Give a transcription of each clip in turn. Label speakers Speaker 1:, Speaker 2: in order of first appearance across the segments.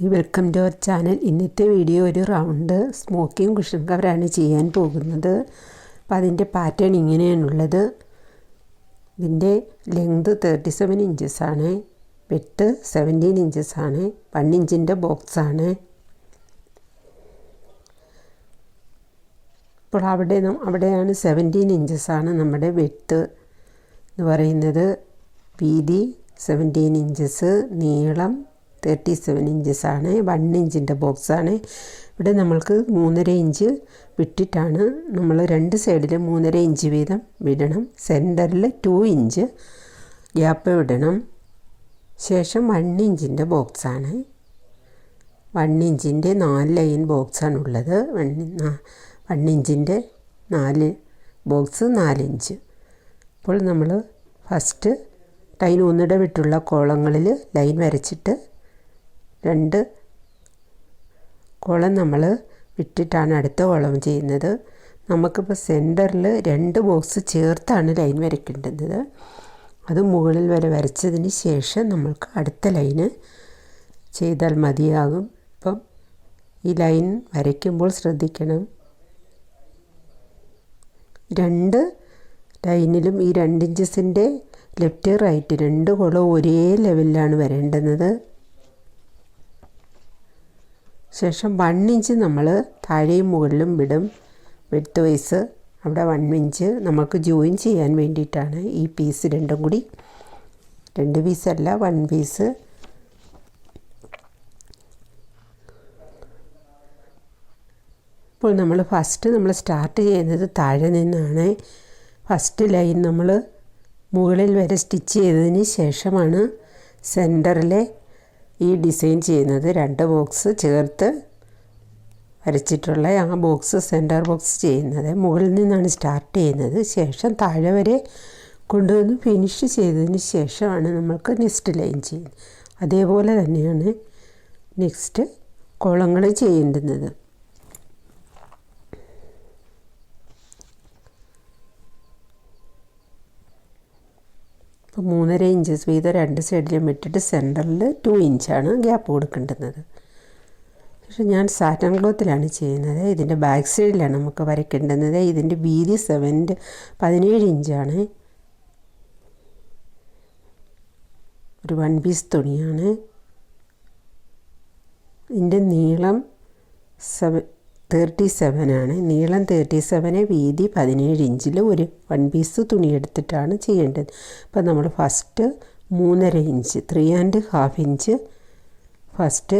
Speaker 1: Welcome to our channel. ഇന്നത്തെ video ഒരു round smocking cushion കവറാണ് ചെയ്യാൻ പോകുന്നത്. അപ്പോൾ അതിൻ്റെ പാറ്റേൺ ഇങ്ങനെയാണുള്ളത്. ഇതിൻ്റെ ലെങ്ത് 37 ഇഞ്ചസാണ്, വിഡ്ത്ത് 17 ഇഞ്ചസാണ്, 1 ഇഞ്ചിൻ്റെ ബോക്സാണ്. അപ്പോൾ അവിടെയാണ് 17 ഇഞ്ചസാണ് നമ്മുടെ വിഡ്ത്ത് എന്ന് പറയുന്നത്. വീതി 17 ഇഞ്ചസ്, നീളം 37 ഇഞ്ചസാണ്, 1 ഇഞ്ചിൻ്റെ ബോക്സാണ്. ഇവിടെ നമ്മൾക്ക് 3.5 ഇഞ്ച് വിട്ടിട്ടാണ് നമ്മൾ രണ്ട് സൈഡിൽ 3.5 ഇഞ്ച് വീതം വിടണം. സെൻറ്ററിൽ 2 ഇഞ്ച് ഗ്യാപ്പ് വിടണം. ശേഷം 1 ഇഞ്ചിൻ്റെ ബോക്സാണ്. 1 ഇഞ്ചിൻ്റെ 4 ലൈൻ ബോക്സാണുള്ളത്. 1 ഇഞ്ചിൻ്റെ 4 ബോക്സ് 4 ഇഞ്ച്. അപ്പോൾ നമ്മൾ ഫസ്റ്റ് ലൈൻ ഒന്നിട വിട്ടുള്ള കോളങ്ങളിൽ ലൈൻ വരച്ചിട്ട് 2 കോളം നമ്മൾ വിട്ടിട്ടാണ് അടുത്ത കോളം ചെയ്യുന്നത്. നമുക്കിപ്പോൾ സെൻറ്ററിൽ 2 ബോക്സ് ചേർത്താണ് ലൈൻ വരയ്ക്കേണ്ടത്. അത് മുകളിൽ വരെ വരച്ചതിന് ശേഷം നമ്മൾക്ക് അടുത്ത ലൈന് ചെയ്താൽ മതിയാകും. അപ്പം ഈ ലൈൻ വരയ്ക്കുമ്പോൾ ശ്രദ്ധിക്കണം, 2 ലൈനിലും ഈ 2 ഇഞ്ചസിൻ്റെ ലെഫ്റ്റ് റൈറ്റ് 2 കോളം ഒരേ ലെവലിലാണ് വരേണ്ടുന്നത്. ശേഷം 1 ഇഞ്ച് നമ്മൾ താഴെയും മുകളിലും വിടും. വിഡ്ത്ത് വൈസ് അവിടെ 1 ഇഞ്ച് നമുക്ക് ജോയിൻ ചെയ്യാൻ വേണ്ടിയിട്ടാണ് ഈ പീസ് രണ്ടും കൂടി. 2 പീസല്ല, 1 പീസ്. ഇപ്പോൾ നമ്മൾ സ്റ്റാർട്ട് ചെയ്യുന്നത് താഴെ നിന്നാണ്. ഫസ്റ്റ് ലൈൻ നമ്മൾ മുകളിൽ വരെ സ്റ്റിച്ച് ചെയ്തതിന് ശേഷമാണ് സെൻറ്ററിലെ ഈ ഡിസൈൻ ചെയ്യുന്നത്. 2 ബോക്സ് ചേർത്ത് വരച്ചിട്ടുള്ള ആ ബോക്സ് സെൻറ്റർ ബോക്സ് ചെയ്യുന്നത് മുകളിൽ നിന്നാണ് സ്റ്റാർട്ട് ചെയ്യുന്നത്. ശേഷം താഴെ വരെ കൊണ്ടുവന്ന് ഫിനിഷ് ചെയ്തതിന് ശേഷമാണ് നമ്മൾക്ക് നെക്സ്റ്റ് ലൈൻ ചെയ്യുന്നത്. അതേപോലെ തന്നെയാണ് നെക്സ്റ്റ് കോളങ്ങൾ ചെയ്യേണ്ടുന്നത്. അപ്പോൾ 3.5 ഇഞ്ചസ് വീതം 2 സൈഡിലും ഇട്ടിട്ട് സെൻറ്ററിൽ 2 ഇഞ്ചാണ് ഗ്യാപ്പ് കൊടുക്കേണ്ടുന്നത്. പക്ഷേ ഞാൻ സാറ്റൻ ക്ലോത്തിലാണ് ചെയ്യുന്നത്. ഇതിൻ്റെ ബാക്ക് സൈഡിലാണ് നമുക്ക് വരയ്ക്കേണ്ടുന്നത്. ഇതിൻ്റെ വീതി 17 ഇഞ്ചാണ്. ഒരു 1 പീസ് തുണിയാണ്. ഇതിൻ്റെ നീളം 37 ആണ്. നീളം 37, വീതി 17 ഇഞ്ചിൽ ഒരു 1 പീസ് തുണി എടുത്തിട്ടാണ് ചെയ്യേണ്ടത്. അപ്പോൾ നമ്മൾ ഫസ്റ്റ് 3.5 ഇഞ്ച് 3.5 ഇഞ്ച് ഫസ്റ്റ്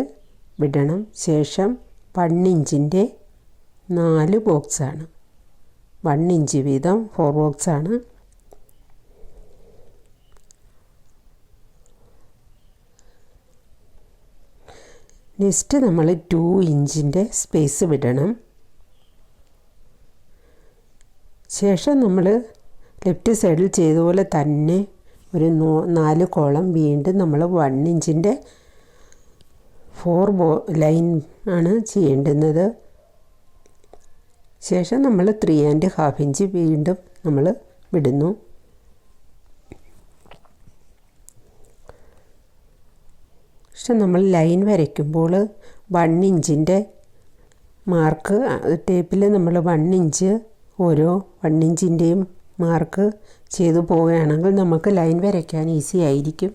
Speaker 1: വിടണം. ശേഷം 1 ഇഞ്ചിൻ്റെ 4 ബോക്സാണ്. 1 ഇഞ്ച് വീതം 4 ബോക്സാണ്. നെക്സ്റ്റ് നമ്മൾ 2 ഇഞ്ചിൻ്റെ സ്പേസ് വിടണം. ശേഷം നമ്മൾ ലെഫ്റ്റ് സൈഡിൽ ചെയ്തതുപോലെ തന്നെ ഒരു 4 കോളം വീണ്ടും നമ്മൾ 1 ഇഞ്ചിൻ്റെ 4 ലൈൻ ആണ് ചെയ്യേണ്ടുന്നത്. ശേഷം നമ്മൾ 3.5 ഇഞ്ച് വീണ്ടും നമ്മൾ വിടുന്നു. പക്ഷെ നമ്മൾ ലൈൻ വരയ്ക്കുമ്പോൾ 1 ഇഞ്ചിൻ്റെ മാർക്ക് ടേപ്പിൽ നമ്മൾ 1 ഇഞ്ച് ഓരോ 1 ഇഞ്ചിൻ്റെയും മാർക്ക് ചെയ്തു പോവുകയാണെങ്കിൽ നമുക്ക് ലൈൻ വരയ്ക്കാൻ ഈസി ആയിരിക്കും.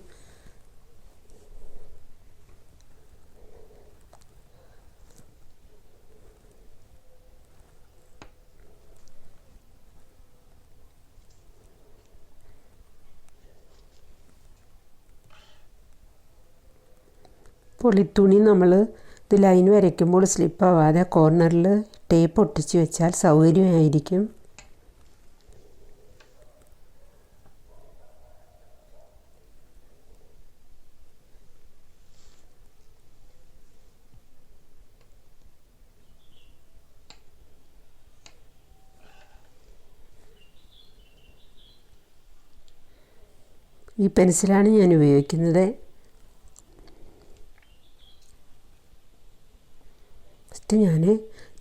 Speaker 1: അപ്പോൾ ഈ തുണി നമ്മൾ ഇത് ലൈൻ വരയ്ക്കുമ്പോൾ സ്ലിപ്പാവാതെ കോർണറിൽ ടേപ്പ് ഒട്ടിച്ച് വെച്ചാൽ സൗകര്യമായിരിക്കും. ഈ പെൻസിലാണ് ഞാൻ ഉപയോഗിക്കുന്നത്. ഫസ്റ്റ് ഞാൻ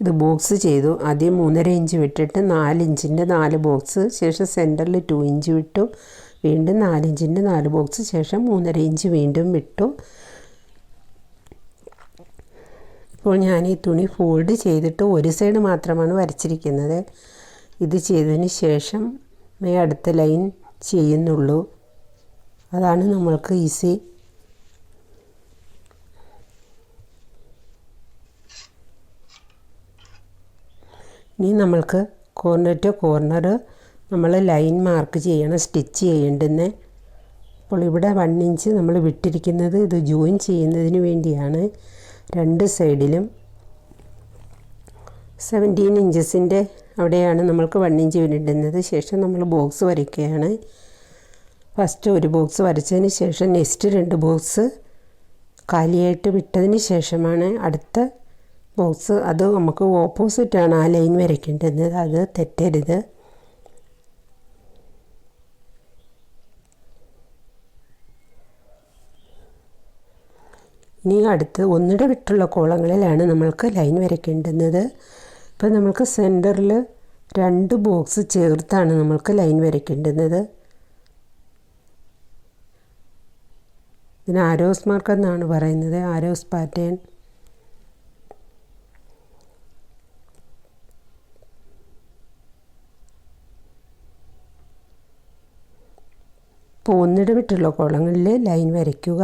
Speaker 1: ഇത് ബോക്സ് ചെയ്തു. ആദ്യം 3.5 ഇഞ്ച് വിട്ടിട്ട് 4 ഇഞ്ചിൻ്റെ 4 ബോക്സ്, ശേഷം സെൻറ്ററിൽ 2 ഇഞ്ച് വിട്ടു, വീണ്ടും 4 ഇഞ്ചിൻ്റെ 4 ബോക്സ്, ശേഷം 3.5 ഇഞ്ച് വീണ്ടും വിട്ടു. ഇപ്പോൾ ഞാൻ ഈ തുണി ഫോൾഡ് ചെയ്തിട്ട് ഒരു സൈഡ് മാത്രമാണ് വരച്ചിരിക്കുന്നത്. ഇത് ചെയ്തതിന് ശേഷം അടുത്ത ലൈൻ ചെയ്യുന്നുള്ളൂ. അതാണ് നമ്മൾക്ക് ഈസി. ഇനി നമ്മൾക്ക് കോർണർ ടു കോർണർ നമ്മൾ ലൈൻ മാർക്ക് ചെയ്യണം, സ്റ്റിച്ച് ചെയ്യേണ്ടുന്നത്. അപ്പോൾ ഇവിടെ 1 ഇഞ്ച് നമ്മൾ വിട്ടിരിക്കുന്നത് ഇത് ജോയിൻ ചെയ്യുന്നതിന് വേണ്ടിയാണ്. രണ്ട് സൈഡിലും 17 ഇഞ്ചസിൻ്റെ അവിടെയാണ് നമ്മൾക്ക് 1 ഇഞ്ച് ഇടുന്നത്. ശേഷം നമ്മൾ ബോക്സ് വരയ്ക്കുകയാണ്. ഫസ്റ്റ് ഒരു ബോക്സ് വരച്ചതിന് ശേഷം നെക്സ്റ്റ് 2 ബോക്സ് കാലിയായിട്ട് വിട്ടതിന് ശേഷമാണ് അടുത്ത ബോക്സ്. അത് നമുക്ക് ഓപ്പോസിറ്റാണ് ആ ലൈൻ വരയ്ക്കേണ്ടത്, അത് തെറ്റരുത്. ഇനി അടുത്ത് ഒന്നിട വിട്ടുള്ള കോളങ്ങളിലാണ് നമ്മൾക്ക് ലൈൻ വരയ്ക്കേണ്ടുന്നത്. ഇപ്പോൾ നമ്മൾക്ക് സെൻറ്ററിൽ 2 ബോക്സ് ചേർത്താണ് നമ്മൾക്ക് ലൈൻ വരയ്ക്കേണ്ടുന്നത്. ഇതിന് ആരോസ് മാർക്ക് എന്നാണ് പറയുന്നത്, ആരോസ് പാറ്റേൺ. ഇപ്പോൾ ഒന്നിട വിട്ടുള്ള കോളങ്ങളിൽ ലൈൻ വരയ്ക്കുക.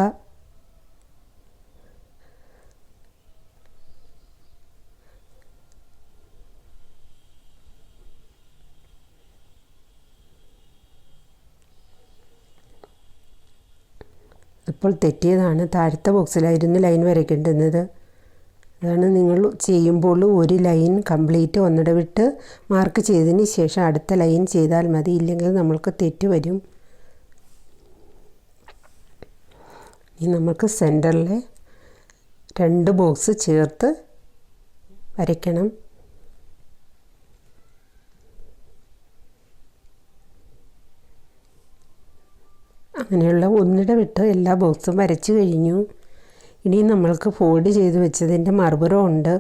Speaker 1: ഇപ്പോൾ തെറ്റിയതാണ്, താഴത്തെ ബോക്സിലായിരുന്നു ലൈൻ വരയ്ക്കേണ്ടുന്നത്. അതാണ് നിങ്ങൾ ചെയ്യുമ്പോൾ ഒരു ലൈൻ കംപ്ലീറ്റ് ഒന്നിട വിട്ട് മാർക്ക് ചെയ്തതിന് ശേഷം അടുത്ത ലൈൻ ചെയ്താൽ മതി, ഇല്ലെങ്കിൽ നമ്മൾക്ക് തെറ്റ് വരും. ഇനി നമുക്ക് സെൻറ്ററിൽ 2 ബോക്സ് ചേർത്ത് വരയ്ക്കണം. അങ്ങനെയുള്ള ഒന്നിട വിട്ട് എല്ലാ ബോക്സും വരച്ച് കഴിഞ്ഞു. ഇനി നമ്മൾക്ക് ഫോൾഡ് ചെയ്ത് വെച്ചതിൻ്റെ മറുപുറം ഉണ്ട്.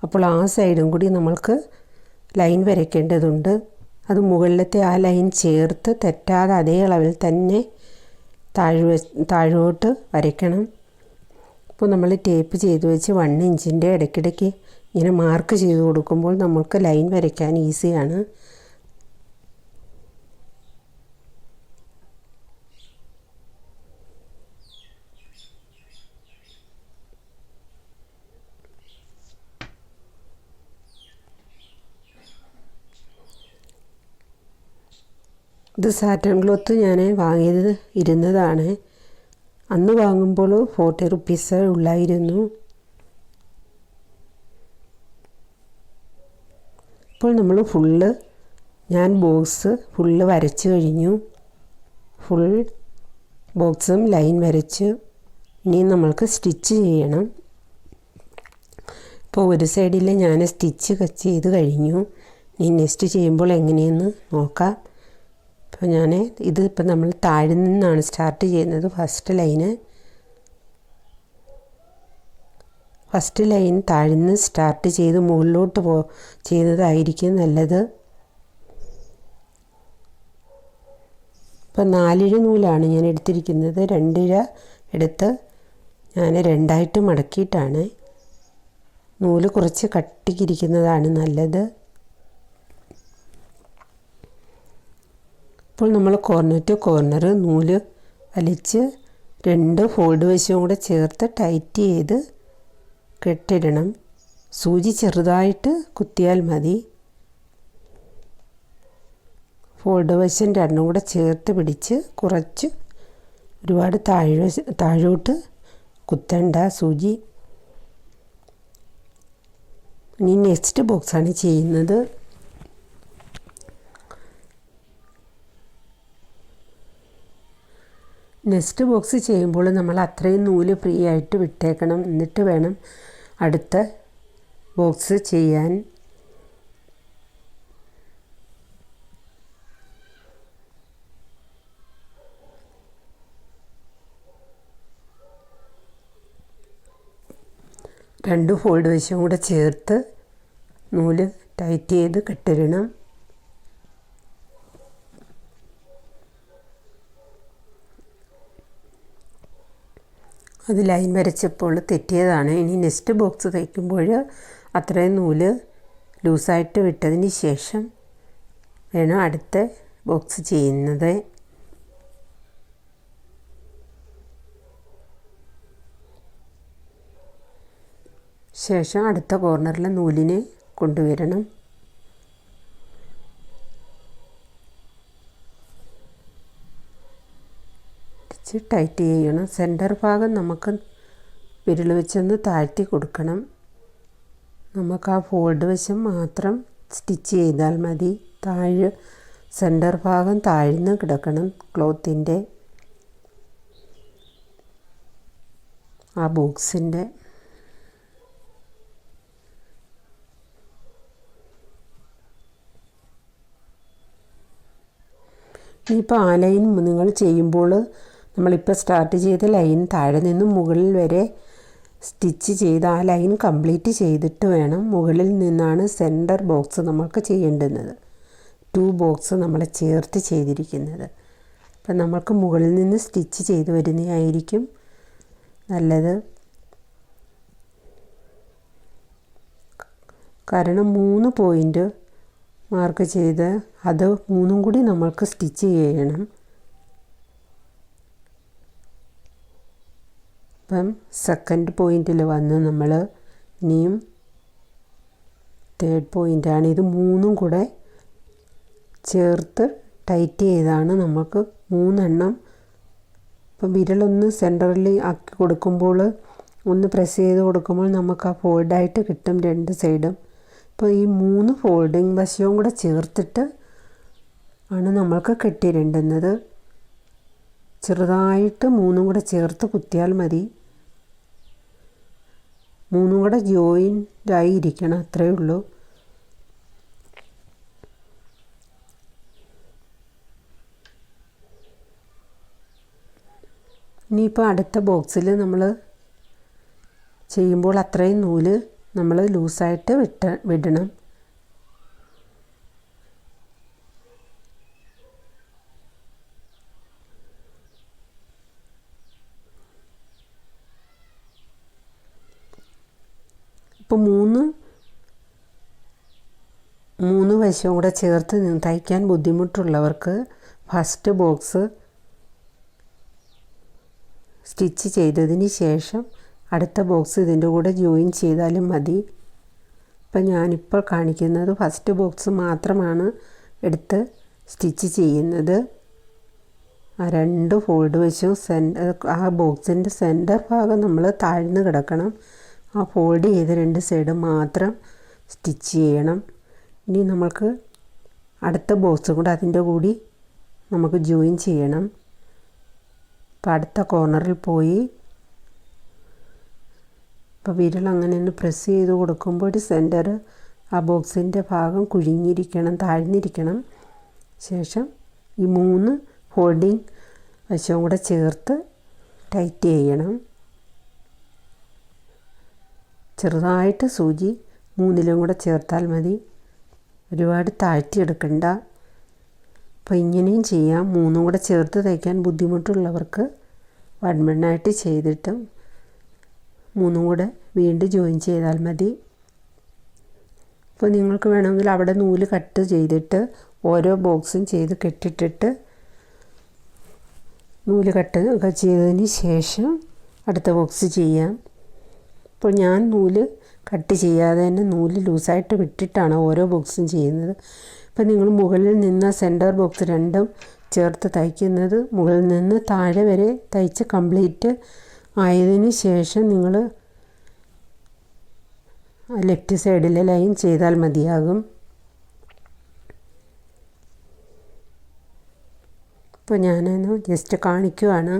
Speaker 1: അപ്പോൾ ആ സൈഡും കൂടി നമ്മൾക്ക് ലൈൻ വരയ്ക്കേണ്ടതുണ്ട്. അത് മുകളിലത്തെ ആ ലൈൻ ചേർത്ത് തെറ്റാതെ അതേ അളവിൽ തന്നെ താഴോട്ട് വരയ്ക്കണം. അപ്പോൾ നമ്മൾ ടേപ്പ് ചെയ്ത് വെച്ച് 1 ഇഞ്ചിൻ്റെ ഇടയ്ക്കിടയ്ക്ക് ഇങ്ങനെ മാർക്ക് ചെയ്ത് കൊടുക്കുമ്പോൾ നമ്മൾക്ക് ലൈൻ വരയ്ക്കാൻ ഈസിയാണ്. ഇത് സാറ്റൻ ക്ലോത്ത് ഞാൻ വാങ്ങിയത് ഇരുന്നതാണ്. അന്ന് വാങ്ങുമ്പോൾ 40 റുപ്പീസ് ഉള്ളായിരുന്നു. ഇപ്പോൾ നമ്മൾ ഞാൻ ബോക്സ് ഫുള്ള് വരച്ച് കഴിഞ്ഞു. ഫുൾ ബോക്സും ലൈൻ വരച്ച് ഇനി നമ്മൾക്ക് സ്റ്റിച്ച് ചെയ്യണം. ഇപ്പോൾ ഒരു സൈഡിൽ ഞാൻ സ്റ്റിച്ച് ചെയ്ത് കഴിഞ്ഞു. ഇനി നെക്സ്റ്റ് ചെയ്യുമ്പോൾ എങ്ങനെയെന്ന് നോക്കാം. അപ്പോൾ ഇതിപ്പോൾ നമ്മൾ താഴെ നിന്നാണ് സ്റ്റാർട്ട് ചെയ്യുന്നത്. ഫസ്റ്റ് ലൈൻ താഴെ നിന്ന് സ്റ്റാർട്ട് ചെയ്ത് മുകളിലോട്ട് ചെയ്യുന്നതായിരിക്കും നല്ലത്. ഇപ്പോൾ 4 ഇഴ നൂലാണ് ഞാൻ എടുത്തിരിക്കുന്നത്. 2 ഇഴ എടുത്ത് ഞാൻ 2ആയിട്ട് മടക്കിയിട്ടാണ്. നൂല് കുറച്ച് കട്ടിക്കിരിക്കുന്നതാണ് നല്ലത്. ഇപ്പോൾ നമ്മൾ കോർണർ ടു കോർണർ നൂല് വലിച്ച് 2 ഫോൾഡ് വശവും കൂടെ ചേർത്ത് ടൈറ്റ് ചെയ്ത് കെട്ടിടണം. സൂചി ചെറുതായിട്ട് കുത്തിയാൽ മതി. ഫോൾഡ് വശം 2ഉം കൂടെ ചേർത്ത് പിടിച്ച് കുറച്ച് ഒരുപാട് താഴോട്ട് കുത്തണ്ട സൂചി. ഇനി നെക്സ്റ്റ് ബോക്സാണ് ചെയ്യുന്നത്. നെക്സ്റ്റ് ബോക്സ് ചെയ്യുമ്പോൾ നമ്മൾ അത്രയും നൂല് ഫ്രീ ആയിട്ട് വിട്ടേക്കണം. എന്നിട്ട് വേണം അടുത്ത ബോക്സ് ചെയ്യാൻ. രണ്ട് ഫോൾഡ് വശവും കൂടെ ചേർത്ത് നൂല് ടൈറ്റ് ചെയ്ത് കെട്ടിടണം. അത് ലൈൻ വരച്ചപ്പോൾ തെറ്റിയതാണ്. ഇനി നെക്സ്റ്റ് ബോക്സ് തയ്ക്കുമ്പോൾ അത്രയും നൂല് ലൂസായിട്ട് വിട്ടതിന് ശേഷം വേണം അടുത്ത ബോക്സ് ചെയ്യുന്നത്. ശേഷം അടുത്ത കോർണറിലെ നൂലിനെ കൊണ്ടുവരണം. ടൈറ്റ് ചെയ്യണം. സെൻറ്റർ ഭാഗം നമുക്ക് വിരൽ വെച്ചൊന്ന് താഴ്ത്തി കൊടുക്കണം. നമുക്ക് ആ ഫോൾഡ് വശം മാത്രം സ്റ്റിച്ച് ചെയ്താൽ മതി. താഴെ സെൻറ്റർ ഭാഗം താഴ്ന്ന് കിടക്കണം. ക്ലോത്തിൻ്റെ ആ ബോക്സിൻ്റെ ഇനിയിപ്പോൾ ആ ലൈൻ നിങ്ങൾ ചെയ്യുമ്പോൾ നമ്മളിപ്പോൾ സ്റ്റാർട്ട് ചെയ്ത ലൈൻ താഴെ നിന്നും മുകളിൽ വരെ സ്റ്റിച്ച് ചെയ്ത് ആ ലൈൻ കംപ്ലീറ്റ് ചെയ്തിട്ട് വേണം. മുകളിൽ നിന്നാണ് സെൻറ്റർ ബോക്സ് നമ്മൾക്ക് ചെയ്യേണ്ടുന്നത്. 2 ബോക്സ് നമ്മൾ ചേർത്ത് ചെയ്തിരിക്കുന്നത്. അപ്പം നമ്മൾക്ക് മുകളിൽ നിന്ന് സ്റ്റിച്ച് ചെയ്ത് വരുന്നതായിരിക്കും നല്ലത്. കാരണം 3 പോയിൻ്റ് മാർക്ക് ചെയ്ത് അത് 3 കൂടി നമ്മൾക്ക് സ്റ്റിച്ച് ചെയ്യണം. അപ്പം സെക്കൻഡ് പോയിൻറ്റിൽ വന്ന് നമ്മൾ ഇനിയും തേർഡ് പോയിൻ്റാണ്. ഇത് 3 കൂടെ ചേർത്ത് ടൈറ്റ് ചെയ്താണ് നമുക്ക് 3 എണ്ണം. ഇപ്പം വിരലൊന്ന് സെൻറ്ററിൽ ആക്കി കൊടുക്കുമ്പോൾ ഒന്ന് പ്രസ് ചെയ്ത് കൊടുക്കുമ്പോൾ നമുക്ക് ആ ഫോൾഡായിട്ട് കിട്ടും 2 സൈഡും. അപ്പോൾ ഈ 3 ഫോൾഡിങ് വശവും കൂടെ ചേർത്തിട്ട് ആണ് നമ്മൾക്ക് കെട്ടിയിടേണ്ടുന്നത്. ചെറുതായിട്ട് 3 കൂടെ ചേർത്ത് കുത്തിയാൽ മതി. 3 കൂടെ ജോയിൻ്റായി ഇരിക്കണം, അത്രയേ ഉള്ളൂ. ഇനിയിപ്പോൾ അടുത്ത ബോക്സിൽ നമ്മൾ ചെയ്യുമ്പോൾ അത്രയും നൂല് നമ്മൾ ലൂസായിട്ട് വിടണം. ഇപ്പോൾ 3 വശവും കൂടെ ചേർത്ത് തയ്ക്കാൻ ബുദ്ധിമുട്ടുള്ളവർക്ക് ഫസ്റ്റ് ബോക്സ് സ്റ്റിച്ച് ചെയ്തതിന് ശേഷം അടുത്ത ബോക്സ് ഇതിൻ്റെ കൂടെ ജോയിൻ ചെയ്താലും മതി. ഇപ്പം ഞാനിപ്പോൾ കാണിക്കുന്നത് ഫസ്റ്റ് ബോക്സ് മാത്രമാണ് എടുത്ത് സ്റ്റിച്ച് ചെയ്യുന്നത്. ആ 2 ഫോൾഡ് വശവും ആ ബോക്സിൻ്റെ സെൻറ്റർ ഭാഗം നമ്മൾ താഴ്ന്ന് കിടക്കണം. ആ ഫോൾഡ് ചെയ്ത് 2 സൈഡ് മാത്രം സ്റ്റിച്ച് ചെയ്യണം. ഇനി നമ്മൾക്ക് അടുത്ത ബോക്സ് കൂടെ അതിൻ്റെ കൂടി നമുക്ക് ജോയിൻ ചെയ്യണം. അപ്പോൾ അടുത്ത കോർണറിൽ പോയി ഇപ്പോൾ വിരൽ അങ്ങനെ ഒന്ന് പ്രസ് ചെയ്ത് കൊടുക്കുമ്പോൾ ഒരു സെൻറ്റർ ആ ബോക്സിൻ്റെ ഭാഗം കുഴിഞ്ഞിരിക്കണം, താഴ്ന്നിരിക്കണം. ശേഷം ഈ 3 ഫോൾഡിങ് വശവും കൂടെ ചേർത്ത് ടൈറ്റ് ചെയ്യണം. ചെറുതായിട്ട് സൂചി 3ലും കൂടെ ചേർത്താൽ മതി, ഒരുപാട് താഴ്ത്തിയെടുക്കണ്ട. അപ്പോൾ ഇങ്ങനെയും ചെയ്യാം. 3 കൂടെ ചേർത്ത് തയ്ക്കാൻ ബുദ്ധിമുട്ടുള്ളവർക്ക് 1 ആയിട്ട് ചെയ്തിട്ടും 3 കൂടെ വീണ്ടും ജോയിൻ ചെയ്താൽ മതി. അപ്പോൾ നിങ്ങൾക്ക് വേണമെങ്കിൽ അവിടെ നൂല് കട്ട് ചെയ്തിട്ട് ഓരോ ബോക്സും ചെയ്ത് കെട്ടിട്ടിട്ട് നൂല് കട്ട് ചെയ്തതിന് ശേഷം അടുത്ത ബോക്സ് ചെയ്യാം. ഇപ്പോൾ ഞാൻ നൂല് കട്ട് ചെയ്യാതെ തന്നെ നൂല് ലൂസായിട്ട് വിട്ടിട്ടാണ് ഓരോ ബോക്സും ചെയ്യുന്നത്. അപ്പോൾ നിങ്ങൾ മുകളിൽ നിന്ന് സെൻറ്റർ ബോക്സ് 2ഉം ചേർത്ത് തയ്ക്കുന്നത് മുകളിൽ നിന്ന് താഴെ വരെ തയ്ച്ച് കംപ്ലീറ്റ് ആയതിന് ശേഷം നിങ്ങൾ ലെഫ്റ്റ് സൈഡിലെ ലൈൻ ചെയ്താൽ മതിയാകും. ഇപ്പോൾ ഞാനൊന്ന് ജസ്റ്റ് കാണിക്കുവാണ്.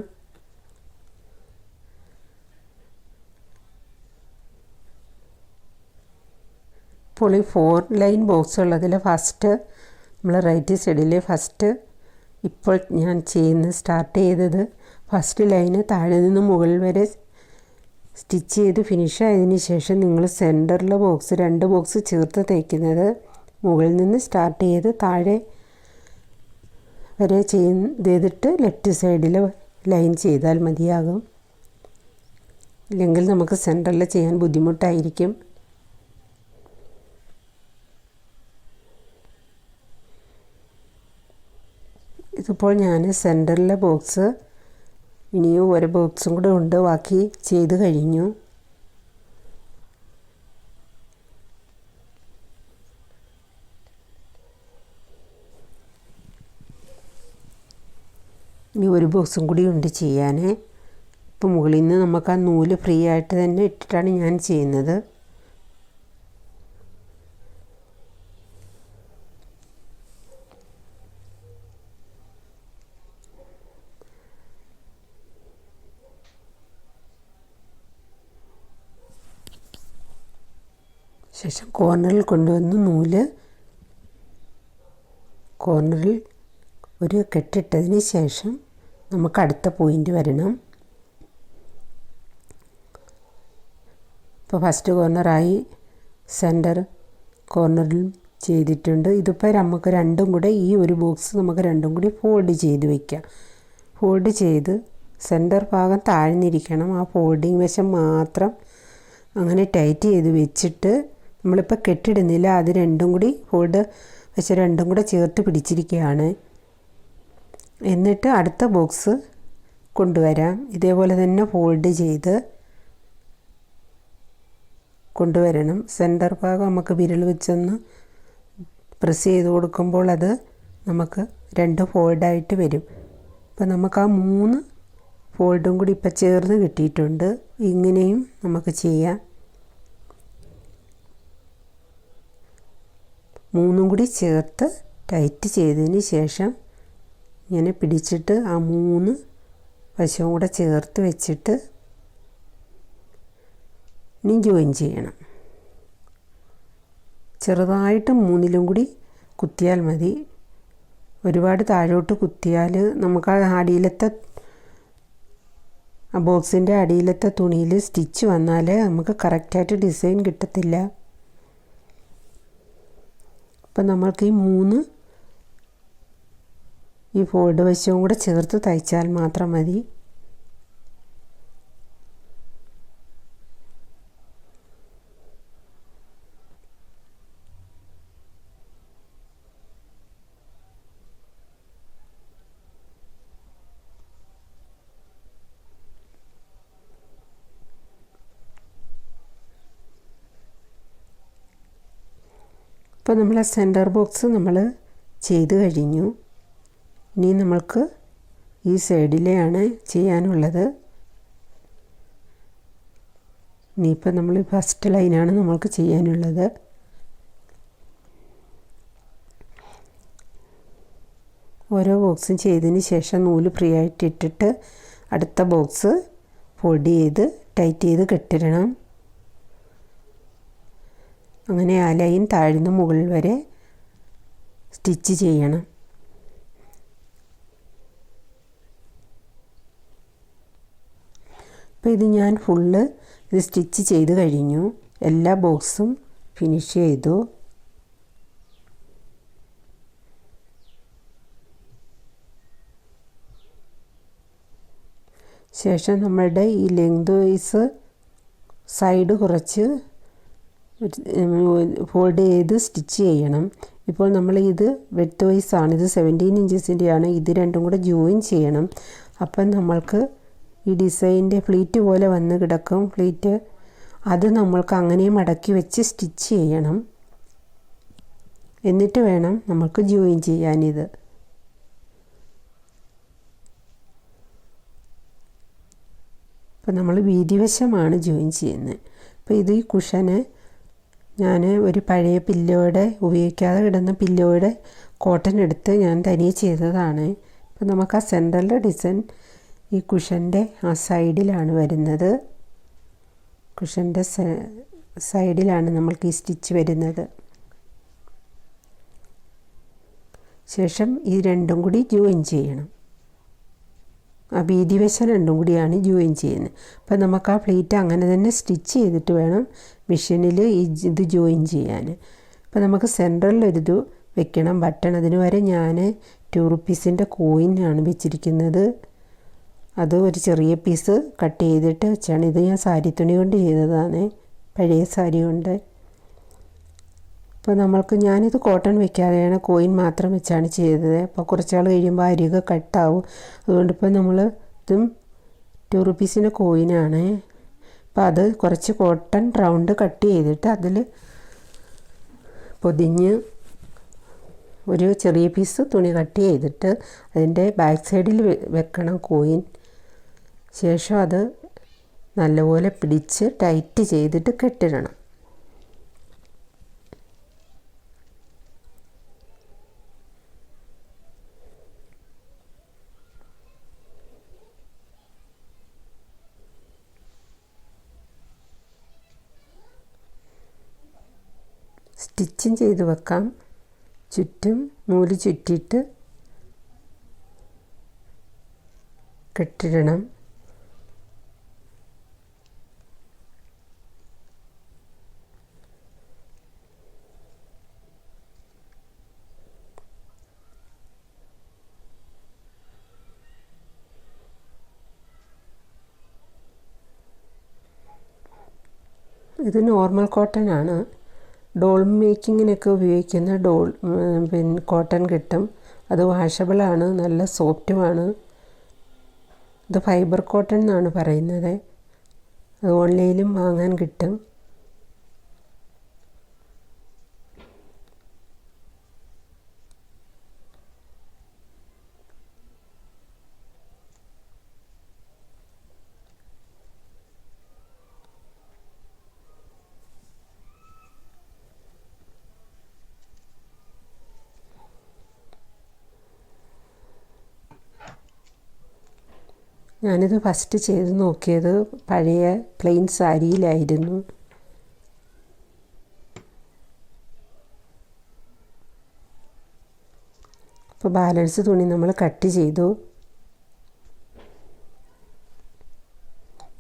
Speaker 1: ഇപ്പോൾ ഈ 4 ലൈൻ ബോക്സ് ഉള്ളതിൽ ഫസ്റ്റ് നമ്മൾ റൈറ്റ് സൈഡിൽ ഫസ്റ്റ് ഇപ്പോൾ ഞാൻ സ്റ്റാർട്ട് ചെയ്തത് ഫസ്റ്റ് ലൈന് താഴെ നിന്ന് മുകളിൽ വരെ സ്റ്റിച്ച് ചെയ്ത് ഫിനിഷ് ആയതിന് ശേഷം നിങ്ങൾ സെൻറ്ററിലെ ബോക്സ് 2 ബോക്സ് ചേർത്ത് തയ്ക്കുന്നത് മുകളിൽ നിന്ന് സ്റ്റാർട്ട് ചെയ്ത് താഴെ വരെ ചെയ്തിട്ട് ലെഫ്റ്റ് സൈഡിൽ ലൈൻ ചെയ്താൽ മതിയാകും. ഇല്ലെങ്കിൽ നമുക്ക് സെൻറ്ററിൽ ചെയ്യാൻ ബുദ്ധിമുട്ടായിരിക്കും. ഇതിപ്പോൾ ഞാൻ സെൻറ്ററിലെ ബോക്സ് ഇനിയും ഒരു ബോക്സും കൂടെ ഉണ്ട്, ബാക്കി ചെയ്ത് കഴിഞ്ഞു. ഇനി ഒരു ബോക്സും കൂടി ഉണ്ട് ചെയ്യാൻ. ഇപ്പോൾ മുകളിൽ നിന്ന് നമുക്ക് ആ നൂല് ഫ്രീ ആയിട്ട് തന്നെ ഇട്ടിട്ടാണ് ഞാൻ ചെയ്യുന്നത്. ശേഷം കോർണറിൽ കൊണ്ടുവന്ന് നൂല് കോർണറിൽ ഒരു കെട്ടിട്ടതിന് ശേഷം നമുക്ക് അടുത്ത പോയിൻ്റ് വരണം. ഇപ്പോൾ ഫസ്റ്റ് കോർണറായി സെൻറ്റർ കോർണറിൽ ചെയ്തിട്ടുണ്ട്. ഇതിപ്പോൾ നമുക്ക് രണ്ടും കൂടെ ഈ ഒരു ബോക്സ് നമുക്ക് രണ്ടും കൂടി ഫോൾഡ് ചെയ്ത് വയ്ക്കാം. ഫോൾഡ് ചെയ്ത് സെൻറ്റർ ഭാഗം താഴ്ന്നിരിക്കണം. ആ ഫോൾഡിങ് വശം മാത്രം അങ്ങനെ ടൈറ്റ് ചെയ്ത് വെച്ചിട്ട് നമ്മളിപ്പോൾ കെട്ടിടുന്നില്ല, അത് രണ്ടും കൂടി ഫോൾഡ് വശം രണ്ടും കൂടെ ചേർത്ത് പിടിച്ചിരിക്കുകയാണ്. എന്നിട്ട് അടുത്ത ബോക്സ് കൊണ്ടുവരാം. ഇതേപോലെ തന്നെ ഫോൾഡ് ചെയ്ത് കൊണ്ടുവരണം. സെൻറ്റർ ഭാഗം നമുക്ക് വിരൽ വെച്ചൊന്ന് പ്രസ് ചെയ്ത് കൊടുക്കുമ്പോൾ അത് നമുക്ക് രണ്ട് ഫോൾഡായിട്ട് വരും. അപ്പോൾ നമുക്ക് ആ 3 ഫോൾഡും കൂടി ഇപ്പോൾ ചേർന്ന് കിട്ടിയിട്ടുണ്ട്. ഇങ്ങനെയും നമുക്ക് ചെയ്യാം. 3 കൂടി ചേർത്ത് ടൈറ്റ് ചെയ്തതിന് ശേഷം ഇങ്ങനെ പിടിച്ചിട്ട് ആ 3 വശവും കൂടെ ചേർത്ത് വെച്ചിട്ട് ഇനി ജോയിൻ ചെയ്യണം. ചെറുതായിട്ട് 3ലും കൂടി കുത്തിയാൽ മതി. ഒരുപാട് താഴോട്ട് കുത്തിയാൽ നമുക്ക് ആ അടിയിലത്തെ ആ ബോക്സിൻ്റെ അടിയിലത്തെ തുണിയിൽ സ്റ്റിച്ച് വന്നാൽ നമുക്ക് കറക്റ്റായിട്ട് ഡിസൈൻ കിട്ടത്തില്ല. അപ്പം നമ്മൾക്ക് ഈ ഫോൾഡ് വശവും കൂടെ ചേർത്ത് തയ്ച്ചാൽ മാത്രം മതി. ഇപ്പോൾ നമ്മളെ സെൻറ്റർ ബോക്സ് നമ്മൾ ചെയ്ത് കഴിഞ്ഞു. ഇനി നമ്മൾക്ക് ഈ സൈഡിലെയാണ് ചെയ്യാനുള്ളത്. ഇനിയിപ്പോൾ നമ്മൾ ഫസ്റ്റ് ലൈനാണ് നമ്മൾക്ക് ചെയ്യാനുള്ളത്. ഓരോ ബോക്സും ചെയ്തതിന് ശേഷം നൂല് ഫ്രീ ആയിട്ട് ഇട്ടിട്ട് അടുത്ത ബോക്സ് ഫോൾഡ് ചെയ്ത് ടൈറ്റ് ചെയ്ത് കെട്ടിടണം. അങ്ങനെ ആ ലൈൻ താഴ്ന്ന് മുകളിൽ വരെ സ്റ്റിച്ച് ചെയ്യണം. അപ്പോൾ ഇത് ഞാൻ ഫുള്ള് ഇത് സ്റ്റിച്ച് ചെയ്ത് കഴിഞ്ഞു. എല്ലാ ബോക്സും ഫിനിഷ് ചെയ്തു. ശേഷം നമ്മളുടെ ഈ ലെങ്ത് വൈസ് സൈഡ് കുറച്ച് ഫോൾഡ് ചെയ്ത് സ്റ്റിച്ച് ചെയ്യണം. ഇപ്പോൾ നമ്മൾ ഇത് വെഡ്ത്ത് വൈസാണ്, ഇത് 17 ഇഞ്ചസിൻ്റെയാണ്. ഇത് രണ്ടും കൂടെ ജോയിൻ ചെയ്യണം. അപ്പം നമ്മൾക്ക് ഈ ഡിസൈൻ്റെ ഫ്ലീറ്റ് പോലെ വന്ന് കിടക്കും ഫ്ലീറ്റ്. അത് നമ്മൾക്ക് അങ്ങനെ മടക്കി വെച്ച് സ്റ്റിച്ച് ചെയ്യണം. എന്നിട്ട് വേണം നമ്മൾക്ക് ജോയിൻ ചെയ്യാനിത്. അപ്പം നമ്മൾ വീതിവശമാണ് ജോയിൻ ചെയ്യുന്നത്. അപ്പോൾ ഇത് ഈ കുഷന് ഞാൻ ഒരു പഴയ പില്ലോയുടെ ഉപയോഗിക്കാതെ കിടന്ന പില്ലോയുടെ കോട്ടൺ എടുത്ത് ഞാൻ തനിയെ ചെയ്തതാണ്. അപ്പോൾ നമുക്ക് ആ സെൻറ്ററിലെ ഡിസൈൻ ഈ കുഷൻ്റെ ആ സൈഡിലാണ് വരുന്നത്. കുഷൻ്റെ സൈഡിലാണ് നമ്മൾക്ക് ഈ സ്റ്റിച്ച് വരുന്നത്. ശേഷം ഈ രണ്ടും കൂടി ജോയിൻ ചെയ്യണം. ആ വീതിവശം രണ്ടും കൂടിയാണ് ജോയിൻ ചെയ്യുന്നത്. അപ്പോൾ നമുക്ക് ആ പ്ലേറ്റ് അങ്ങനെ തന്നെ സ്റ്റിച്ച് ചെയ്തിട്ട് വേണം മെഷീനിൽ ഇത് ജോയിൻ ചെയ്യാൻ. അപ്പോൾ നമുക്ക് സെൻറ്ററിലൊരിത് വെക്കണം ബട്ടൺ. അതിന് വരെ ഞാൻ 2 റുപ്പീസിൻ്റെ കോയിനാണ് വെച്ചിരിക്കുന്നത്. അത് ഒരു ചെറിയ പീസ് കട്ട് ചെയ്തിട്ട് വെച്ചാണ്. ഇത് ഞാൻ സാരി തുണി കൊണ്ട് ചെയ്തതാണ്, പഴയ സാരി കൊണ്ട്. അപ്പോൾ ഞാനിത് കോട്ടൺ വെക്കാതെയാണ് കോയിൻ മാത്രം വെച്ചാണ് ചെയ്തത്. അപ്പോൾ കുറച്ചാൾ കഴിയുമ്പോൾ അരികെ കട്ടാവും. അതുകൊണ്ട് ഇപ്പോൾ ഇതും 2 റുപ്പീസിൻ്റെ കോയിനാണ്. അപ്പോൾ അത് കുറച്ച് കോട്ടൺ റൗണ്ട് കട്ട് ചെയ്തിട്ട് അതിൽ പൊതിഞ്ഞ് ഒരു ചെറിയ പീസ് തുണി കട്ട് ചെയ്തിട്ട് അതിൻ്റെ ബാക്ക് സൈഡിൽ വെക്കണം കോയിൻ. ശേഷം അത് നല്ലപോലെ പിടിച്ച് ടൈറ്റ് ചെയ്തിട്ട് കെട്ടിടണം. സ്റ്റിച്ചും ചെയ്ത് വെക്കാം. ചുറ്റും നൂല് ചുറ്റിയിട്ട് കെട്ടിടണം. ഇത് നോർമൽ കോട്ടൺ ആണ്. ഡോൾ മേക്കിങ്ങിനൊക്കെ ഉപയോഗിക്കുന്ന കോട്ടൺ കിട്ടും. അത് വാഷബിളാണ്, നല്ല സോഫ്റ്റുമാണ്. ഇത് ഫൈബർ കോട്ടൺ എന്നാണ് പറയുന്നത്. അത് ഓൺലൈനിലും വാങ്ങാൻ കിട്ടും. ഞാനിത് ഫസ്റ്റ് ചെയ്ത് നോക്കിയത് പഴയ പ്ലെയിൻ സാരിയിലായിരുന്നു. അപ്പോൾ ബാലൻസ് തുണി നമ്മൾ കട്ട് ചെയ്തു.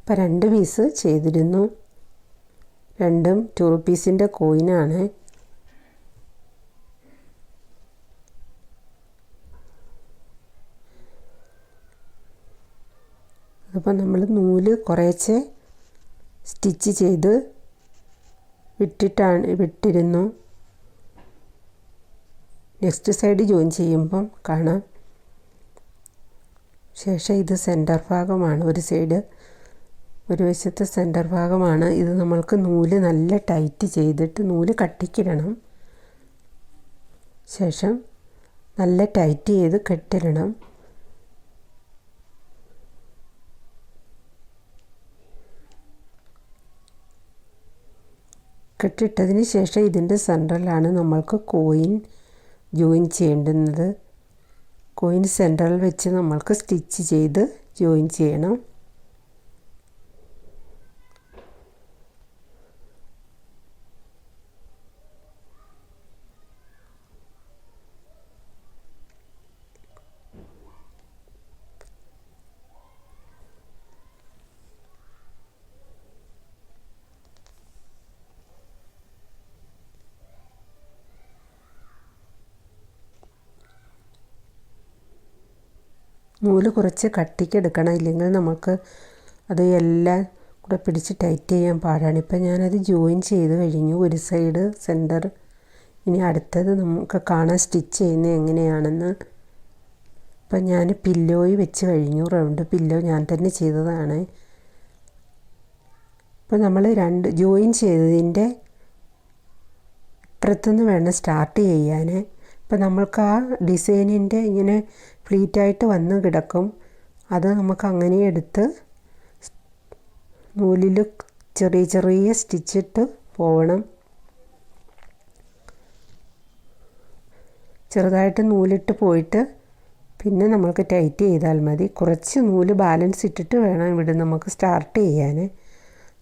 Speaker 1: ഇപ്പോൾ 2 പീസ് ചെയ്തിരുന്നു. രണ്ടും 2 റുപ്പീസിൻ്റെ കോയിനാണ്. അപ്പോൾ നമ്മൾ നൂല് കുറേശ്ശെ സ്റ്റിച്ച് ചെയ്ത് വിട്ടിരുന്നു. നെക്സ്റ്റ് സൈഡ് ജോയിൻ ചെയ്യുമ്പം കാണാം. ശേഷം ഇത് സെൻറ്റർ ഭാഗമാണ്. ഒരു വശത്തെ സെൻറ്റർ ഭാഗമാണ്. ഇത് നമ്മൾക്ക് നൂല് നല്ല ടൈറ്റ് ചെയ്തിട്ട് നൂല് കട്ടിക്കിടണം. ശേഷം നല്ല ടൈറ്റ് ചെയ്ത് കെട്ടിടണം. കെട്ടിട്ടതിന് ശേഷം ഇതിൻ്റെ സെൻറ്ററിലാണ് നമ്മൾക്ക് കോയിൻ ജോയിൻ ചെയ്യേണ്ടുന്നത്. കോയിൻ സെൻറ്ററിൽ വെച്ച് നമ്മൾക്ക് സ്റ്റിച്ച് ചെയ്ത് ജോയിൻ ചെയ്യണം. നൂല് കുറച്ച് കട്ടിക്കെടുക്കണം, ഇല്ലെങ്കിൽ നമുക്ക് അത് എല്ലാം കൂടെ പിടിച്ച് ടൈറ്റ് ചെയ്യാൻ പാടാണ്. ഇപ്പം ഞാനത് ജോയിൻ ചെയ്ത് കഴിഞ്ഞു, ഒരു സൈഡ് സെൻറ്റർ. ഇനി അടുത്തത് നമുക്ക് കാണാൻ സ്റ്റിച്ച് ചെയ്യുന്നത് എങ്ങനെയാണെന്ന്. ഇപ്പം ഞാൻ പില്ലോയിൽ വെച്ച് കഴിഞ്ഞു. റൗണ്ട് പില്ലോ ഞാൻ തന്നെ ചെയ്തതാണ്. ഇപ്പം നമ്മൾ ജോയിൻ ചെയ്തതിൻ്റെ ഇപ്പുറത്തുനിന്ന് വേണം സ്റ്റാർട്ട് ചെയ്യാൻ. ഇപ്പം നമ്മൾക്ക് ആ ഡിസൈനിൻ്റെ ഇങ്ങനെ ഫ്ലീറ്റായിട്ട് വന്ന് കിടക്കും. അത് നമുക്ക് അങ്ങനെ എടുത്ത് നൂലിൽ ചെറിയ ചെറിയ സ്റ്റിച്ചിട്ട് പോകണം. ചെറുതായിട്ട് നൂലിട്ട് പോയിട്ട് പിന്നെ നമ്മൾക്ക് ടൈറ്റ് ചെയ്താൽ മതി. കുറച്ച് നൂല് ബാലൻസ് ഇട്ടിട്ട് വേണം ഇവിടെ നമുക്ക് സ്റ്റാർട്ട് ചെയ്യാൻ.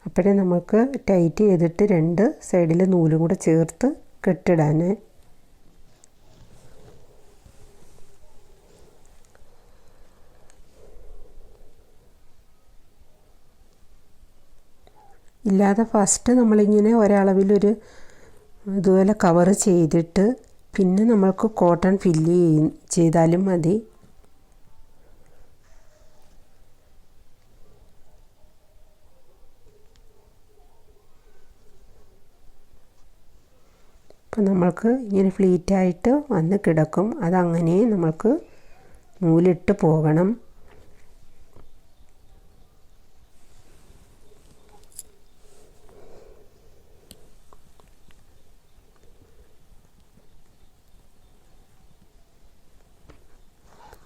Speaker 1: അപ്പോഴേ നമുക്ക് ടൈറ്റ് ചെയ്തിട്ട് 2 സൈഡിൽ നൂലും കൂടെ ചേർത്ത് കെട്ടിടാൻ. ഇല്ലാതെ ഫസ്റ്റ് നമ്മളിങ്ങനെ ഒരളവിലൊരു ഇതുപോലെ കവർ ചെയ്തിട്ട് പിന്നെ നമ്മൾക്ക് കോട്ടൺ ഫില്ല് ചെയ്താലും മതി. അപ്പം നമ്മൾക്ക് ഇങ്ങനെ ഫ്ലീറ്റായിട്ട് വന്ന് കിടക്കും. അതങ്ങനെ നമ്മൾക്ക് നൂലിട്ട് പോകണം.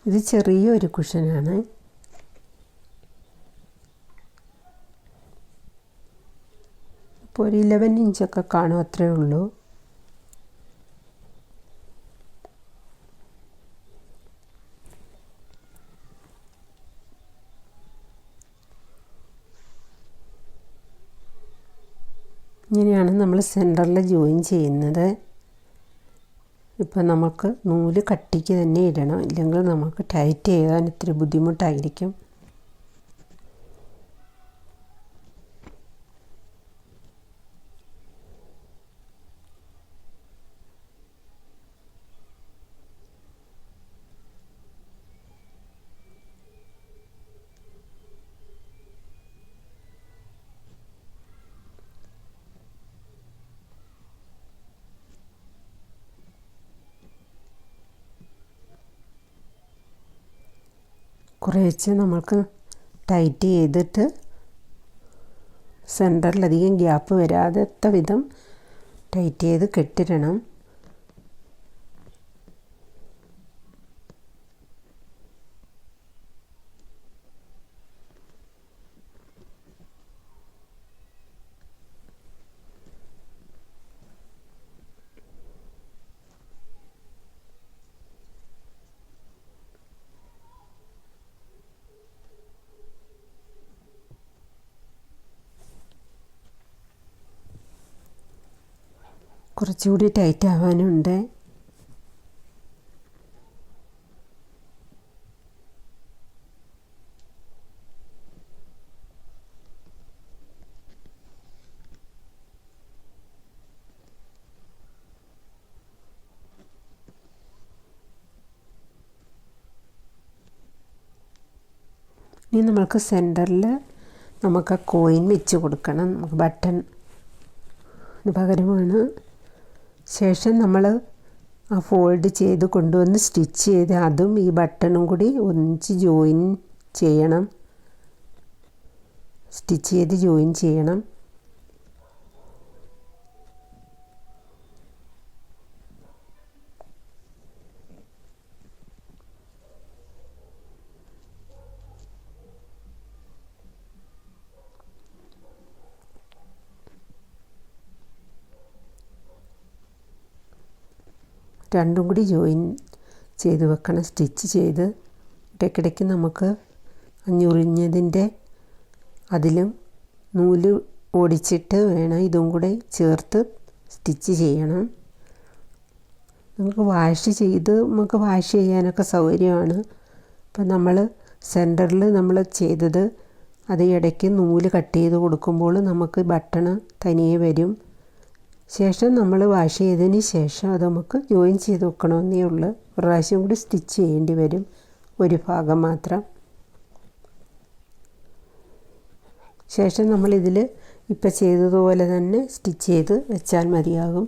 Speaker 1: ഇത് ചെറിയൊരു കുഷനാണ്. ഇപ്പോൾ ഒരു 11 ഇഞ്ചൊക്കെ കാണും, അത്രയേ ഉള്ളൂ. ഇങ്ങനെയാണ് നമ്മൾ സെൻറ്ററിൽ ജോയിൻ ചെയ്യുന്നത്. ഇപ്പം നമുക്ക് നൂല് കട്ടിക്ക് തന്നെ ഇടണം, ഇല്ലെങ്കിൽ നമുക്ക് ടൈറ്റ് ചെയ്യാൻ ഇത്തിരി ബുദ്ധിമുട്ടായിരിക്കും. കുറേശ്ശെ നമുക്ക് ടൈറ്റ് ചെയ്തിട്ട് സെൻറ്ററിലധികം ഗ്യാപ്പ് വരാത്ത വിധം ടൈറ്റ് ചെയ്ത് കെട്ടിടണം. കുറച്ചുകൂടി ടൈറ്റ് ആവാനുണ്ട്. ഇനി നമ്മൾക്ക് സെൻറ്ററിൽ നമുക്ക് കോയിൻ വെച്ച് കൊടുക്കണം. നമുക്ക് ബട്ടൺ പകരമാണ്. ശേഷം നമ്മൾ ആ ഫോൾഡ് ചെയ്ത് കൊണ്ടുവന്ന് സ്റ്റിച്ച് ചെയ്ത് അതും ഈ ബട്ടണും കൂടി ഒന്നിച്ച് ജോയിൻ ചെയ്യണം. സ്റ്റിച്ച് ചെയ്ത് ജോയിൻ ചെയ്യണം. രണ്ടും കൂടി ജോയിൻ ചെയ്ത് വെക്കണം, സ്റ്റിച്ച് ചെയ്ത്. ഇടയ്ക്കിടയ്ക്ക് നമുക്ക് ഞൊറിഞ്ഞതിൻ്റെ അതിലും നൂല് ഓടിച്ചിട്ട് വേണം ഇതും കൂടെ ചേർത്ത് സ്റ്റിച്ച് ചെയ്യണം. നമുക്ക് വാഷ് ചെയ്യാനൊക്കെ സൗകര്യമാണ്. ഇപ്പം നമ്മൾ സെൻറ്ററിൽ നമ്മൾ ചെയ്തത് അത് ഇടയ്ക്ക് നൂല് കട്ട് ചെയ്ത് കൊടുക്കുമ്പോൾ നമുക്ക് ബട്ടണ് തനിയെ വരും. ശേഷം നമ്മൾ വാഷ് ചെയ്തതിന് ശേഷം അത് നമുക്ക് ജോയിൻ ചെയ്ത് വെക്കണമെന്നേ ഉള്ളൂ. ഒരു പ്രാവശ്യം കൂടി സ്റ്റിച്ച് ചെയ്യേണ്ടി വരും, ഒരു ഭാഗം മാത്രം. ശേഷം നമ്മളിതിൽ ഇപ്പം ചെയ്തതുപോലെ തന്നെ സ്റ്റിച്ച് ചെയ്ത് വെച്ചാൽ മതിയാകും.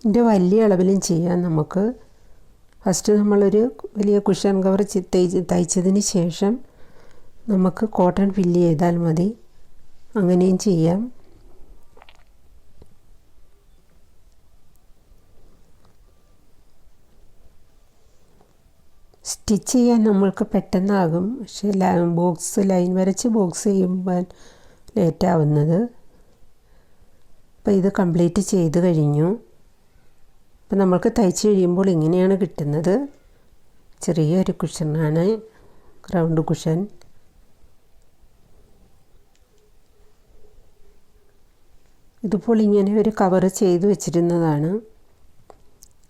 Speaker 1: ഇതിൻ്റെ വലിയ അളവിലും ചെയ്യാൻ നമുക്ക് ഫസ്റ്റ് നമ്മളൊരു വലിയ കുഷൻ കവർ തയ്ച്ചതിന് ശേഷം നമുക്ക് കോട്ടൺ ഫില്ല് ചെയ്താൽ മതി. അങ്ങനെയും ചെയ്യാം. സ്റ്റിച്ച് ചെയ്യാൻ നമ്മൾക്ക് പെട്ടെന്നാകും. പക്ഷേ ലൈൻ വരച്ച് ബോക്സ് ചെയ്യുമ്പോൾ ലേറ്റാവുന്നത്. അപ്പോൾ ഇത് കംപ്ലീറ്റ് ചെയ്ത് കഴിഞ്ഞു. അപ്പം നമ്മൾക്ക് തയ്ച്ച് കഴിയുമ്പോൾ ഇങ്ങനെയാണ് കിട്ടുന്നത്. ചെറിയൊരു കുഷനാണ്, റൗണ്ട് കുഷൻ. ഇതിപ്പോൾ ഇങ്ങനെ ഒരു കവർ ചെയ്ത് വെച്ചിരുന്നതാണ്.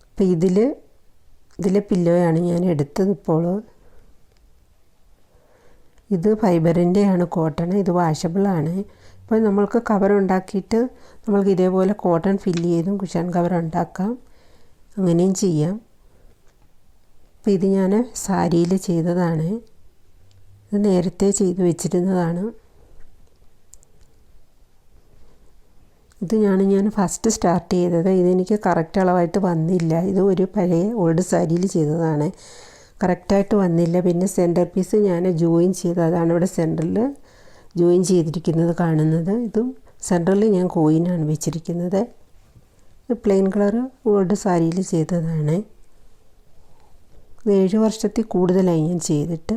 Speaker 1: അപ്പം ഇതിലെ പില്ലോയാണ് ഞാൻ എടുത്തത്. ഇപ്പോൾ ഇത് ഫൈബറിൻ്റെയാണ് കോട്ടൺ, ഇത് വാഷബിളാണ്. ഇപ്പോൾ നമ്മൾക്ക് കവർ ഉണ്ടാക്കിയിട്ട് നമ്മൾക്ക് ഇതേപോലെ കോട്ടൺ ഫില്ല് ചെയ്തും കുഷൻ കവർ ഉണ്ടാക്കാം, അങ്ങനെയും ചെയ്യാം. അപ്പോൾ ഇത് ഞാൻ സാരിയിൽ ചെയ്തതാണ്. ഇത് നേരത്തെ ചെയ്ത് വെച്ചിരുന്നതാണ്. ഇത് ഞാൻ ഫസ്റ്റ് സ്റ്റാർട്ട് ചെയ്തത്. ഇതെനിക്ക് കറക്റ്റ് അളവായിട്ട് വന്നില്ല. ഇത് ഒരു പഴയ ഓൾഡ് സാരിയിൽ ചെയ്തതാണ്, കറക്റ്റായിട്ട് വന്നില്ല. പിന്നെ സെൻറ്റർ പീസ് ഞാൻ ജോയിൻ ചെയ്ത്, അതാണ് ഇവിടെ സെൻറ്ററിൽ ജോയിൻ ചെയ്തിരിക്കുന്നത് കാണുന്നത്. ഇതും സെൻറ്ററിൽ ഞാൻ കോയിനാണ് വെച്ചിരിക്കുന്നത്. ഇത് പ്ലെയിൻ കളർ ഓൾഡ് സാരിയിൽ ചെയ്തതാണ്. ഇത് 7 വർഷത്തിൽ കൂടുതലായി ഞാൻ ചെയ്തിട്ട്.